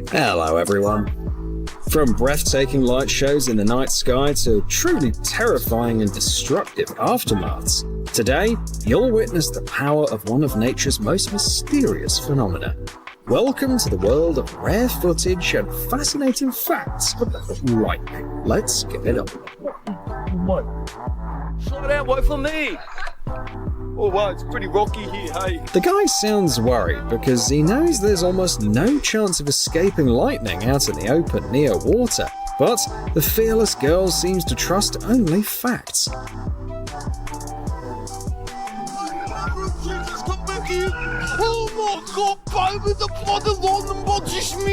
Hello everyone. From breathtaking light shows in the night sky to truly terrifying and destructive aftermaths, today you'll witness the power of one of nature's most mysterious phenomena. Welcome to the world of rare footage and fascinating facts about lightning. Let's give it up. Slow down, wait for me. Oh wow, it's pretty rocky here, hey. The guy sounds worried because he knows there's almost no chance of escaping lightning out in the open near water. But the fearless girl seems to trust only facts.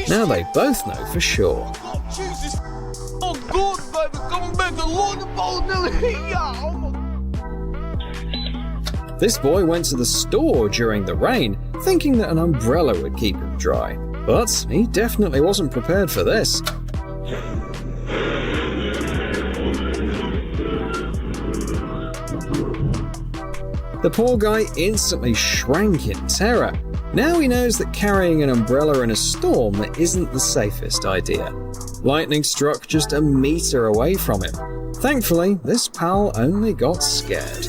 Now they both know for sure. Oh God, baby, come back, the lightning here. This boy went to the store during the rain, thinking that an umbrella would keep him dry. But he definitely wasn't prepared for this. The poor guy instantly shrank in terror. Now he knows that carrying an umbrella in a storm isn't the safest idea. Lightning struck just a meter away from him. Thankfully, this pal only got scared.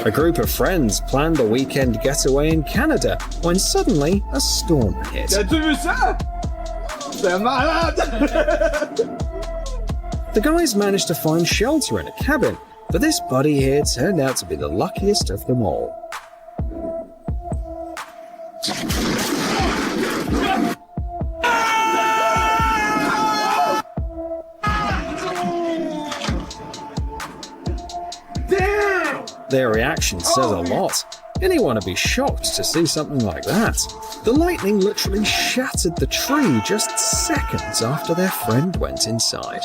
A group of friends planned a weekend getaway in Canada when suddenly a storm hit. The guys managed to find shelter in a cabin, but this buddy here turned out to be the luckiest of them all. Their reaction says a lot. Anyone would be shocked to see something like that. The lightning literally shattered the tree just seconds after their friend went inside.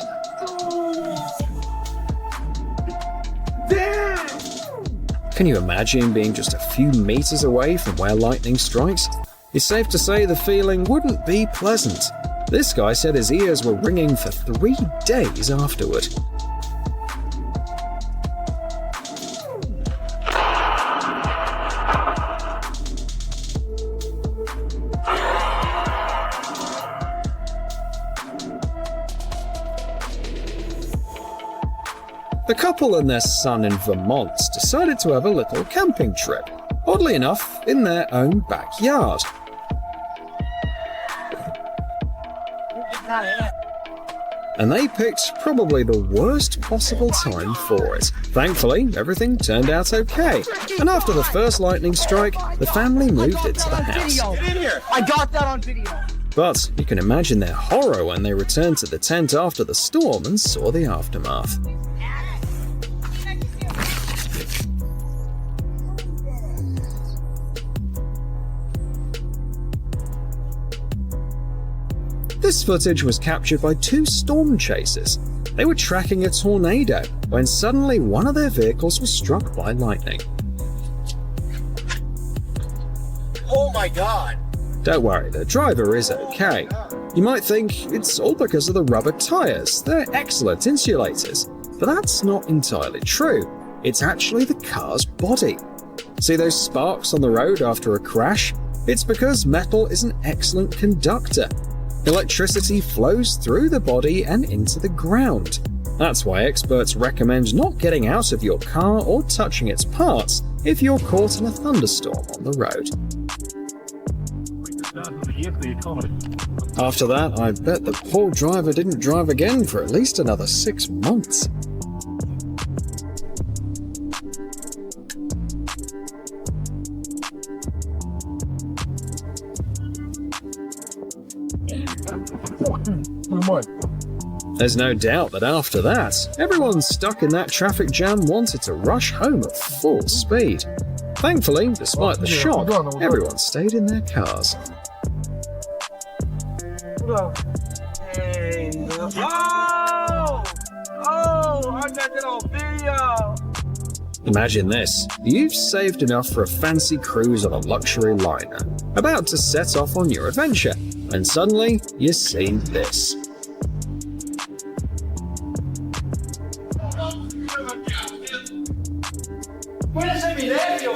Can you imagine being just a few meters away from where lightning strikes? It's safe to say the feeling wouldn't be pleasant. This guy said his ears were ringing for 3 days afterward. The couple and their son in Vermont decided to have a little camping trip, oddly enough, in their own backyard. And they picked probably the worst possible time for it. Thankfully, everything turned out okay, and after the first lightning strike, the family moved into the house. I got that on video. But you can imagine their horror when they returned to the tent after the storm and saw the aftermath. This footage was captured by 2 storm chasers. They were tracking a tornado when suddenly one of their vehicles was struck by lightning. Oh my God. Don't worry, the driver is okay. You might think it's all because of the rubber tires. They're excellent insulators. But that's not entirely true. It's actually the car's body. See those sparks on the road after a crash? It's because metal is an excellent conductor. Electricity flows through the body and into the ground. That's why experts recommend not getting out of your car or touching its parts if you're caught in a thunderstorm on the road. After that, I bet the poor driver didn't drive again for at least another 6 months. There's no doubt that after that, everyone stuck in that traffic jam wanted to rush home at full speed. Thankfully, despite the shock, everyone stayed in their cars. I got that on video. Imagine this, you've saved enough for a fancy cruise on a luxury liner, about to set off on your adventure, and suddenly you see this. Puedes ser mi nervio,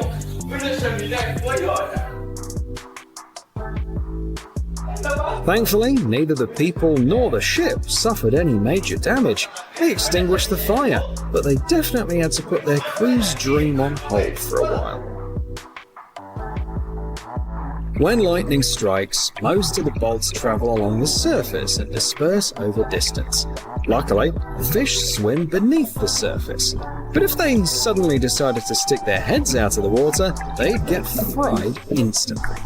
puedes ser mi nervio, Thankfully, neither the people nor the ship suffered any major damage. They extinguished the fire, but they definitely had to put their crew's dream on hold for a while. When lightning strikes, most of the bolts travel along the surface and disperse over distance. Luckily, the fish swim beneath the surface. But if they suddenly decided to stick their heads out of the water, they'd get fried instantly.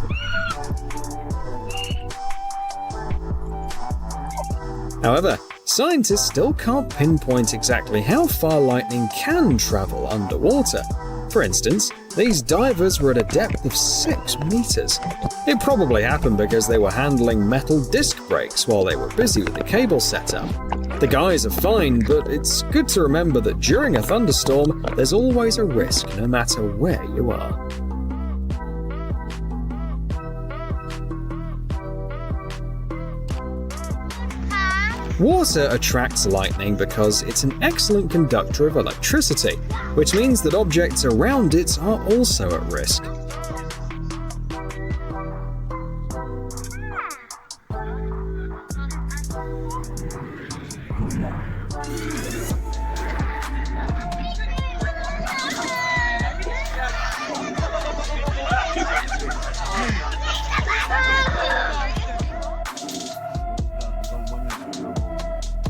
However, scientists still can't pinpoint exactly how far lightning can travel underwater. For instance, these divers were at a depth of 6 meters. It probably happened because they were handling metal disc brakes while they were busy with the cable setup. The guys are fine, but it's good to remember that during a thunderstorm, there's always a risk no matter where you are. Water attracts lightning because it's an excellent conductor of electricity, which means that objects around it are also at risk.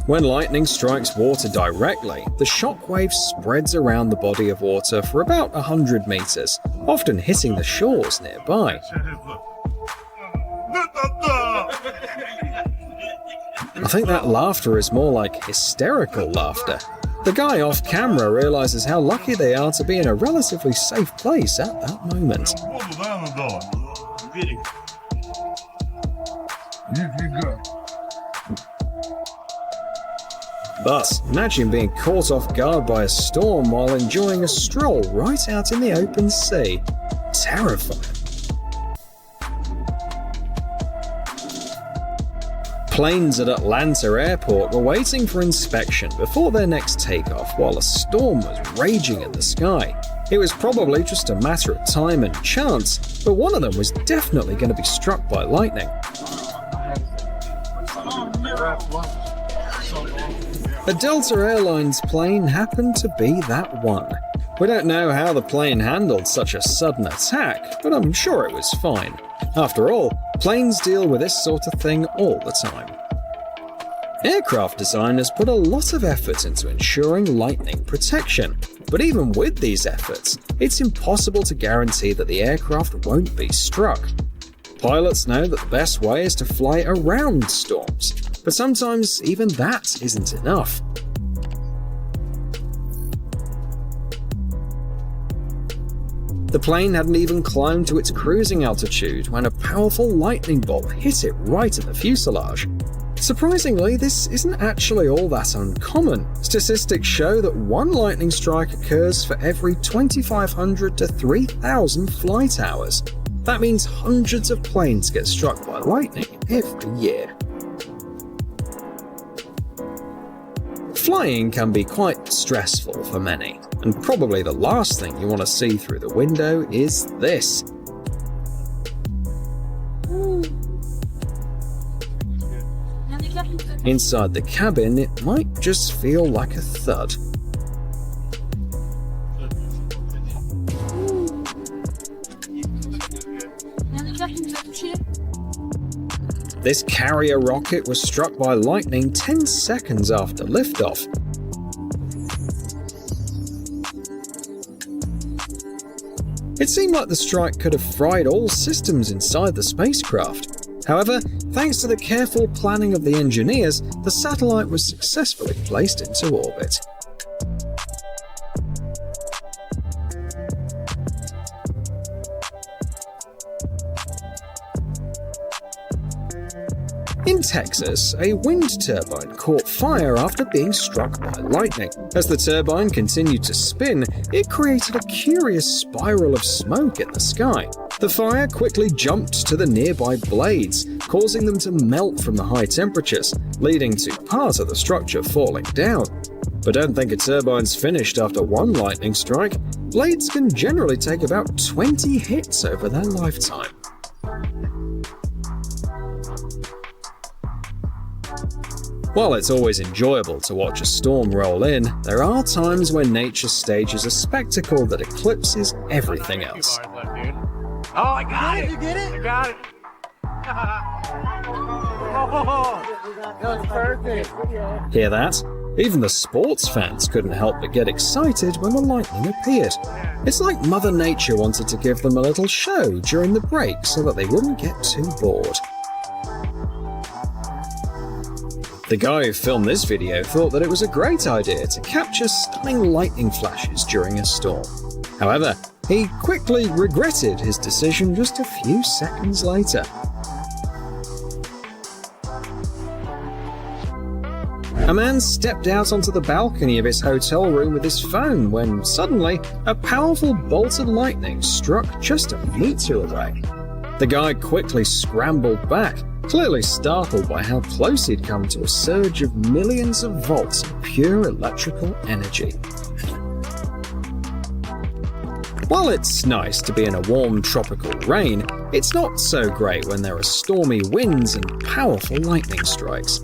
When lightning strikes water directly, the shockwave spreads around the body of water for about 100 meters, often hitting the shores nearby. I think that laughter is more like hysterical laughter. The guy off camera realizes how lucky they are to be in a relatively safe place at that moment. But imagine being caught off guard by a storm while enjoying a stroll right out in the open sea. Terrifying. Planes at Atlanta Airport were waiting for inspection before their next takeoff while a storm was raging in the sky. It was probably just a matter of time and chance, but one of them was definitely going to be struck by lightning. A Delta Airlines plane happened to be that one. We don't know how the plane handled such a sudden attack, but I'm sure it was fine. After all, planes deal with this sort of thing all the time. Aircraft designers put a lot of effort into ensuring lightning protection, but even with these efforts, it's impossible to guarantee that the aircraft won't be struck. Pilots know that the best way is to fly around storms, but sometimes even that isn't enough. The plane hadn't even climbed to its cruising altitude when a powerful lightning bolt hit it right in the fuselage. Surprisingly, this isn't actually all that uncommon. Statistics show that one lightning strike occurs for every 2,500 to 3,000 flight hours. That means hundreds of planes get struck by lightning every year. Flying can be quite stressful for many, and probably the last thing you want to see through the window is this. Inside the cabin, it might just feel like a thud. This carrier rocket was struck by lightning 10 seconds after liftoff. It seemed like the strike could have fried all systems inside the spacecraft. However, thanks to the careful planning of the engineers, the satellite was successfully placed into orbit. In Texas, a wind turbine caught fire after being struck by lightning. As the turbine continued to spin, it created a curious spiral of smoke in the sky. The fire quickly jumped to the nearby blades, causing them to melt from the high temperatures, leading to part of the structure falling down. But don't think a turbine's finished after one lightning strike. Blades can generally take about 20 hits over their lifetime. While it's always enjoyable to watch a storm roll in, there are times when nature stages a spectacle that eclipses everything else. Oh, I got it! You get it? I got it! That was perfect. Hear that? Even the sports fans couldn't help but get excited when the lightning appeared. It's like Mother Nature wanted to give them a little show during the break so that they wouldn't get too bored. The guy who filmed this video thought that it was a great idea to capture stunning lightning flashes during a storm. However, he quickly regretted his decision just a few seconds later. A man stepped out onto the balcony of his hotel room with his phone when suddenly a powerful bolt of lightning struck just a meter away. The guy quickly scrambled back, clearly startled by how close he'd come to a surge of millions of volts of pure electrical energy. While it's nice to be in a warm tropical rain, it's not so great when there are stormy winds and powerful lightning strikes.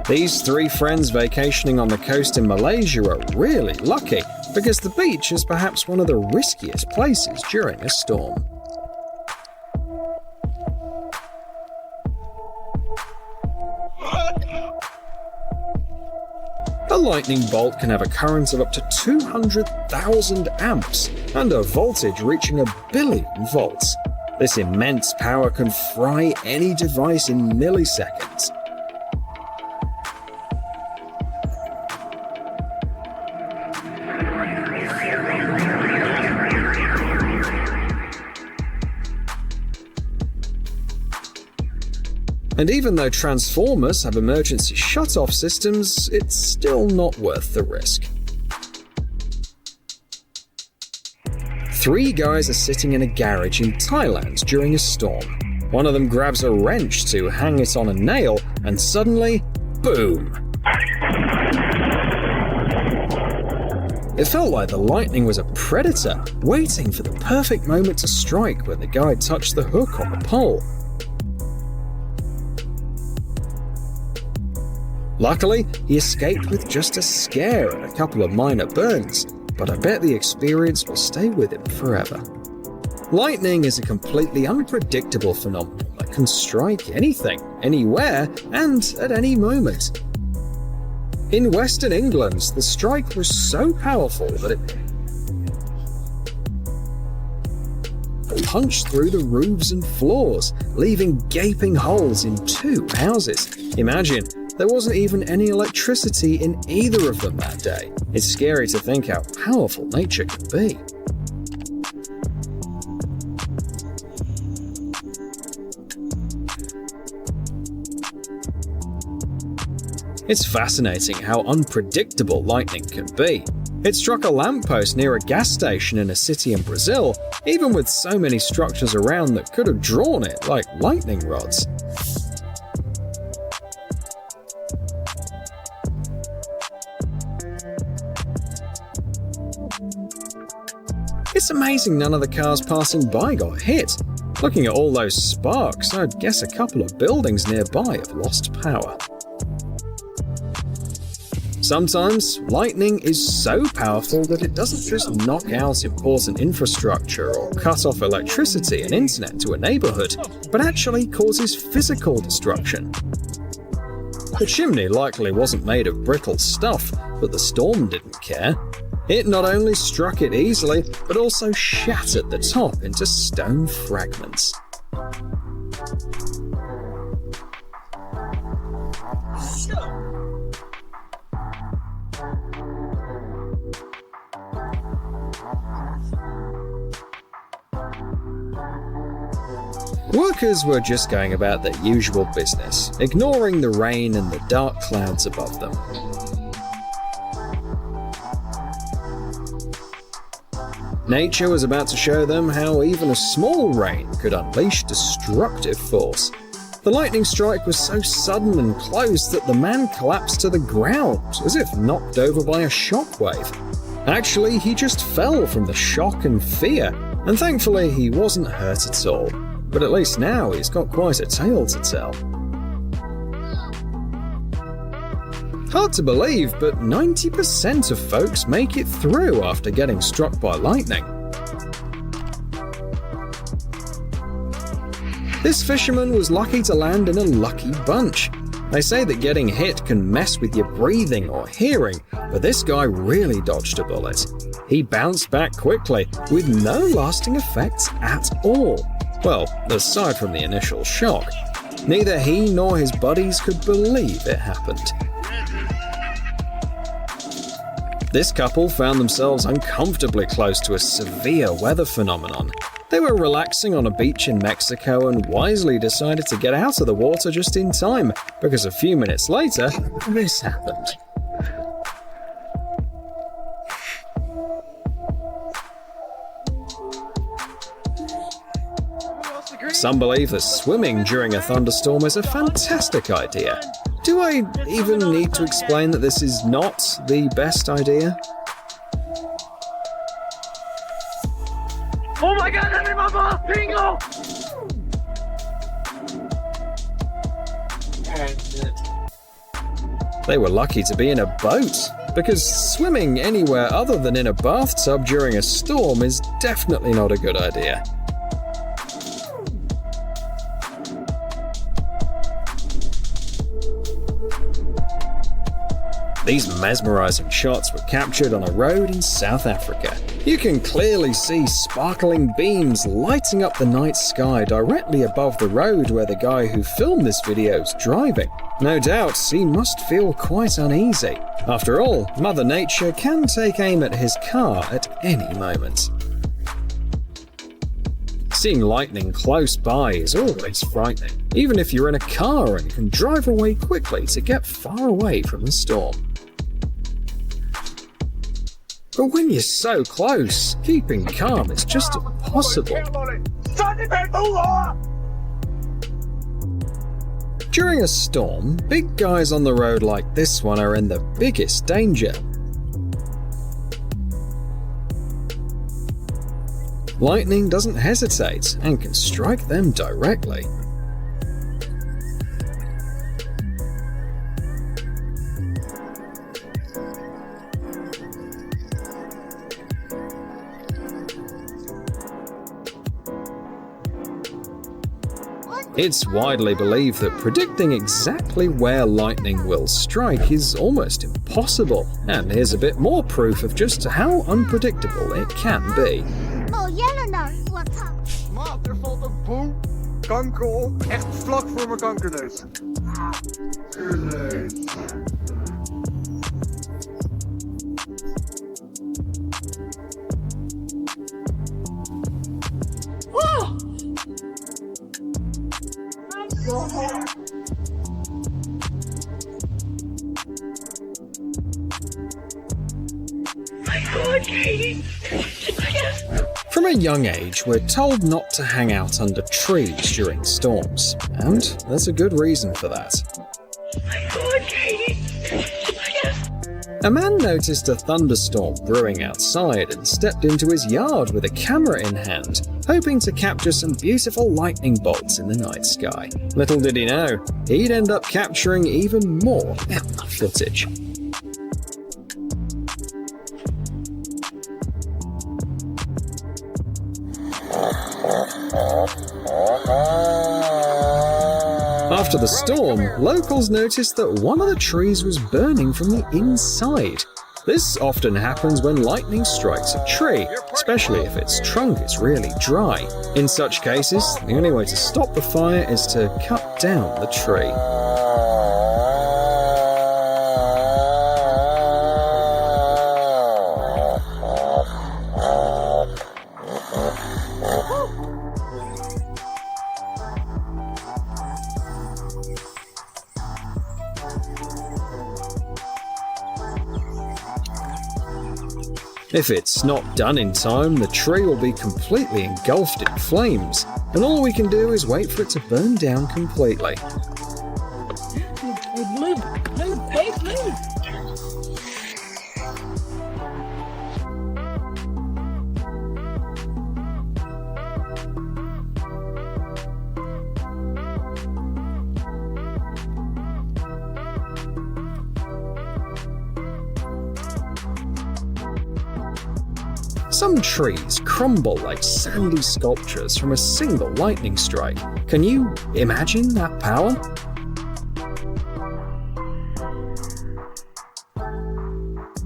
These three friends vacationing on the coast in Malaysia are really lucky because the beach is perhaps one of the riskiest places during a storm. A lightning bolt can have a current of up to 200,000 amps and a voltage reaching 1 billion volts. This immense power can fry any device in milliseconds. And even though transformers have emergency shut-off systems, it's still not worth the risk. 3 guys are sitting in a garage in Thailand during a storm. One of them grabs a wrench to hang it on a nail, and suddenly, boom! It felt like the lightning was a predator, waiting for the perfect moment to strike when the guy touched the hook on the pole. Luckily, he escaped with just a scare and a couple of minor burns, but I bet the experience will stay with him forever. Lightning is a completely unpredictable phenomenon that can strike anything, anywhere, and at any moment. In Western England, the strike was so powerful that it punched through the roofs and floors, leaving gaping holes in 2 houses. Imagine, there wasn't even any electricity in either of them that day. It's scary to think how powerful nature can be. It's fascinating how unpredictable lightning can be. It struck a lamppost near a gas station in a city in Brazil, even with so many structures around that could have drawn it like lightning rods. It's amazing none of the cars passing by got hit. Looking at all those sparks, I'd guess a couple of buildings nearby have lost power. Sometimes, lightning is so powerful that it doesn't just knock out important infrastructure or cut off electricity and internet to a neighborhood, but actually causes physical destruction. The chimney likely wasn't made of brittle stuff, but the storm didn't care. It not only struck it easily, but also shattered the top into stone fragments. Workers were just going about their usual business, ignoring the rain and the dark clouds above them. Nature was about to show them how even a small rain could unleash destructive force. The lightning strike was so sudden and close that the man collapsed to the ground, as if knocked over by a shockwave. Actually, he just fell from the shock and fear, and thankfully he wasn't hurt at all. But at least now he's got quite a tale to tell. Hard to believe, but 90% of folks make it through after getting struck by lightning. This fisherman was lucky to land in a lucky bunch. They say that getting hit can mess with your breathing or hearing, but this guy really dodged a bullet. He bounced back quickly, with no lasting effects at all. Well, aside from the initial shock. Neither he nor his buddies could believe it happened. This couple found themselves uncomfortably close to a severe weather phenomenon. They were relaxing on a beach in Mexico and wisely decided to get out of the water just in time, because a few minutes later, this happened. Some believe that swimming during a thunderstorm is a fantastic idea. Do I even need to explain that this is not the best idea? Oh my god, I'm in my ball! Bingo! They were lucky to be in a boat, because swimming anywhere other than in a bathtub during a storm is definitely not a good idea. These mesmerizing shots were captured on a road in South Africa. You can clearly see sparkling beams lighting up the night sky directly above the road where the guy who filmed this video is driving. No doubt, he must feel quite uneasy. After all, Mother Nature can take aim at his car at any moment. Seeing lightning close by is always frightening, even if you're in a car and can drive away quickly to get far away from the storm. But when you're so close, keeping calm is just impossible. During a storm, big guys on the road like this one are in the biggest danger. Lightning doesn't hesitate and can strike them directly. It's widely believed that predicting exactly where lightning will strike is almost impossible, and here's a bit more proof of just how unpredictable it can be. Maat, er valt een boom kanker op, echt vlak voor mijn kankerneus. From a young age, we're told not to hang out under trees during storms, and there's a good reason for that. A man noticed a thunderstorm brewing outside and stepped into his yard with a camera in hand, hoping to capture some beautiful lightning bolts in the night sky. Little did he know, he'd end up capturing even more epic footage. After the storm, locals noticed that one of the trees was burning from the inside. This often happens when lightning strikes a tree, especially if its trunk is really dry. In such cases, the only way to stop the fire is to cut down the tree. If it's not done in time, the tree will be completely engulfed in flames, and all we can do is wait for it to burn down completely. Some trees crumble like sandy sculptures from a single lightning strike. Can you imagine that power?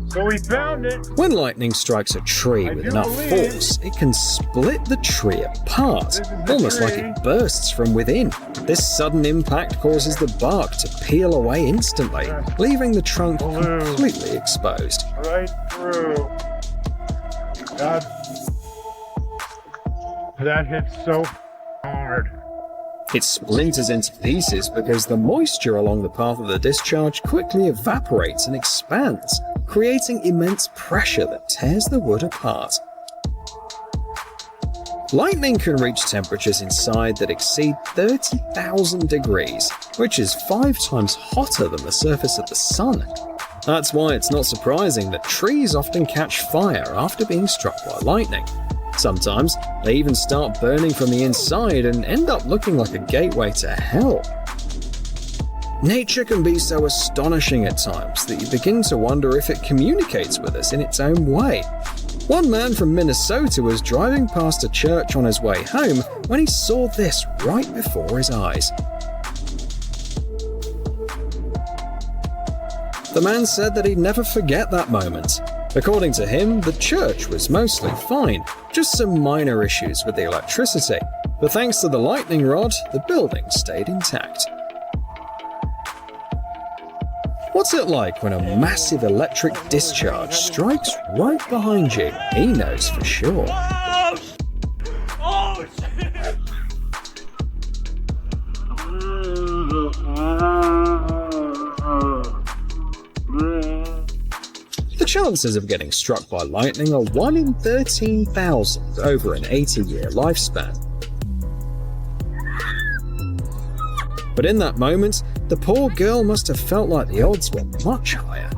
So we found it. When lightning strikes a tree with enough force, it can split the tree apart, almost like it bursts from within. This sudden impact causes the bark to peel away instantly, leaving the trunk completely exposed. Right through. That hit so hard. It splinters into pieces because the moisture along the path of the discharge quickly evaporates and expands, creating immense pressure that tears the wood apart. Lightning can reach temperatures inside that exceed 30,000 degrees, which is 5 times hotter than the surface of the sun. That's why it's not surprising that trees often catch fire after being struck by lightning. Sometimes they even start burning from the inside and end up looking like a gateway to hell. Nature can be so astonishing at times that you begin to wonder if it communicates with us in its own way. One man from Minnesota was driving past a church on his way home when he saw this right before his eyes. The man said that he'd never forget that moment. According to him, the church was mostly fine, just some minor issues with the electricity. But thanks to the lightning rod, the building stayed intact. What's it like when a massive electric discharge strikes right behind you? He knows for sure. Oh, shit! The chances of getting struck by lightning are 1 in 13,000 over an 80-year lifespan. But in that moment, the poor girl must have felt like the odds were much higher.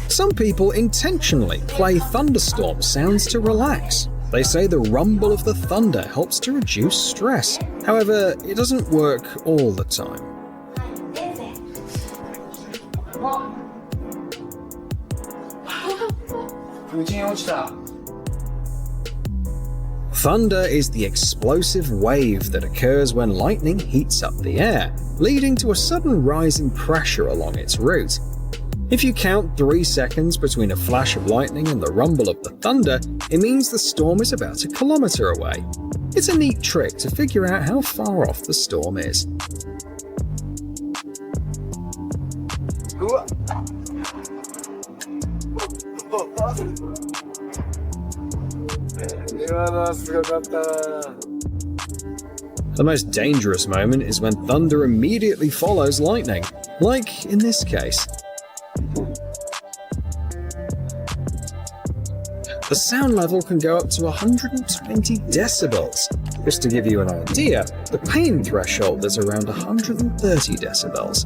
Some people intentionally play thunderstorm sounds to relax. They say the rumble of the thunder helps to reduce stress. However, it doesn't work all the time. Thunder is the explosive wave that occurs when lightning heats up the air, leading to a sudden rise in pressure along its route. If you count 3 seconds between a flash of lightning and the rumble of the thunder, it means the storm is about a kilometer away. It's a neat trick to figure out how far off the storm is. The most dangerous moment is when thunder immediately follows lightning, like in this case. The sound level can go up to 120 decibels. Just to give you an idea, the pain threshold is around 130 decibels.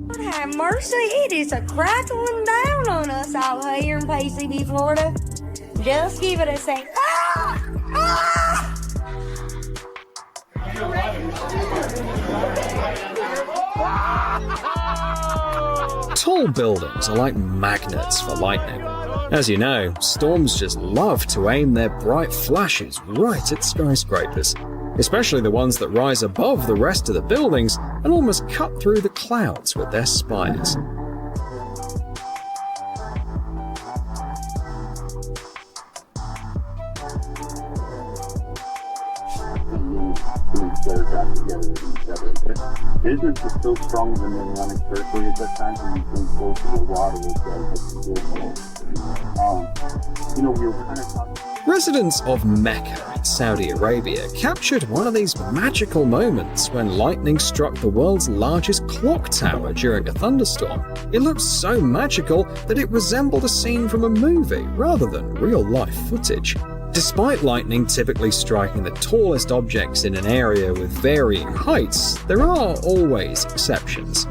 Lord have mercy, it is a crackling down on us out here in PCB, Florida. Just give it a second. Ah! Ah! Tall buildings are like magnets for lightning. As you know, storms just love to aim their bright flashes right at skyscrapers, especially the ones that rise above the rest of the buildings and almost cut through the clouds with their spires. back together with each other. Business is so strong when they're running circles at that time when you came close to the water was we were kind of talking. Residents of Mecca in Saudi Arabia captured one of these magical moments when lightning struck the world's largest clock tower during a thunderstorm. It looked so magical that it resembled a scene from a movie rather than real-life footage. Despite lightning typically striking the tallest objects in an area with varying heights, there are always exceptions.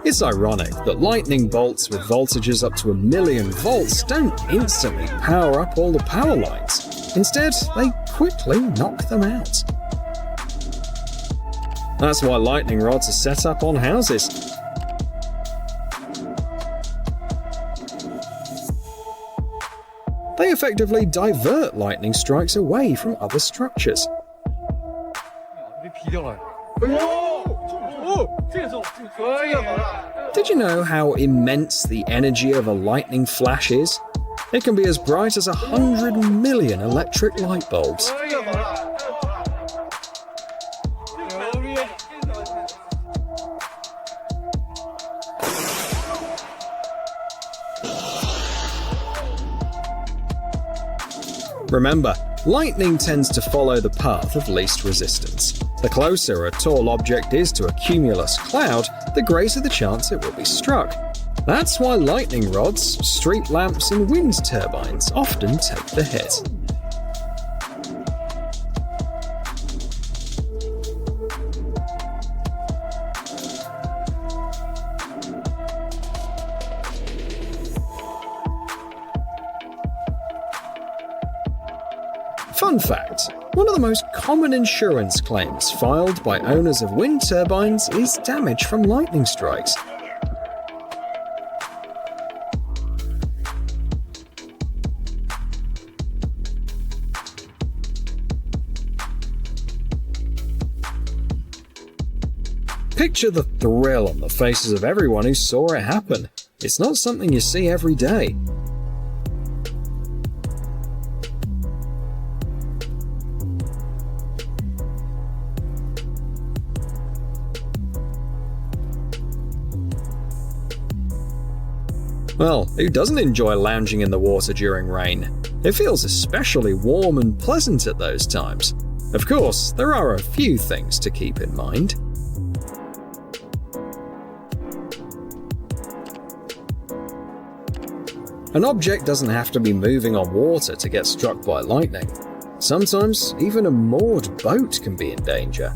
It's ironic that lightning bolts with voltages up to 1 million volts don't instantly power up all the power lines. Instead, they quickly knock them out. That's why lightning rods are set up on houses. They effectively divert lightning strikes away from other structures. Did you know how immense the energy of a lightning flash is? It can be as bright as 100 million electric light bulbs. Remember, lightning tends to follow the path of least resistance. The closer a tall object is to a cumulus cloud, the greater the chance it will be struck. That's why lightning rods, street lamps, and wind turbines often take the hit. Fun fact, one of the most common insurance claims filed by owners of wind turbines is damage from lightning strikes. Picture the thrill on the faces of everyone who saw it happen. It's not something you see every day. Well, who doesn't enjoy lounging in the water during rain? It feels especially warm and pleasant at those times. Of course, there are a few things to keep in mind. An object doesn't have to be moving on water to get struck by lightning. Sometimes, even a moored boat can be in danger.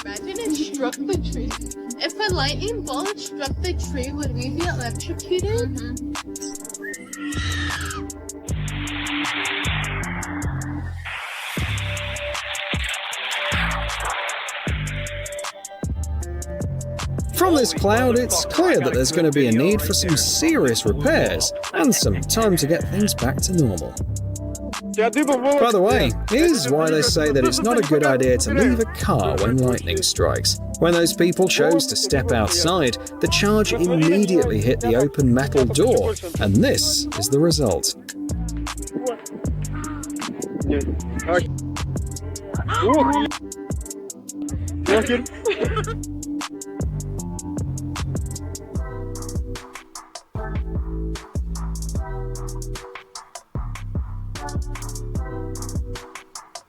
Imagine it struck the tree. If a lightning bolt struck the tree, would we be electrocuted? From this cloud, it's clear that there's going to be a need for some serious repairs and some time to get things back to normal. By the way, here's why they say that it's not a good idea to leave a car when lightning strikes. When those people chose to step outside, the charge immediately hit the open metal door, and this is the result.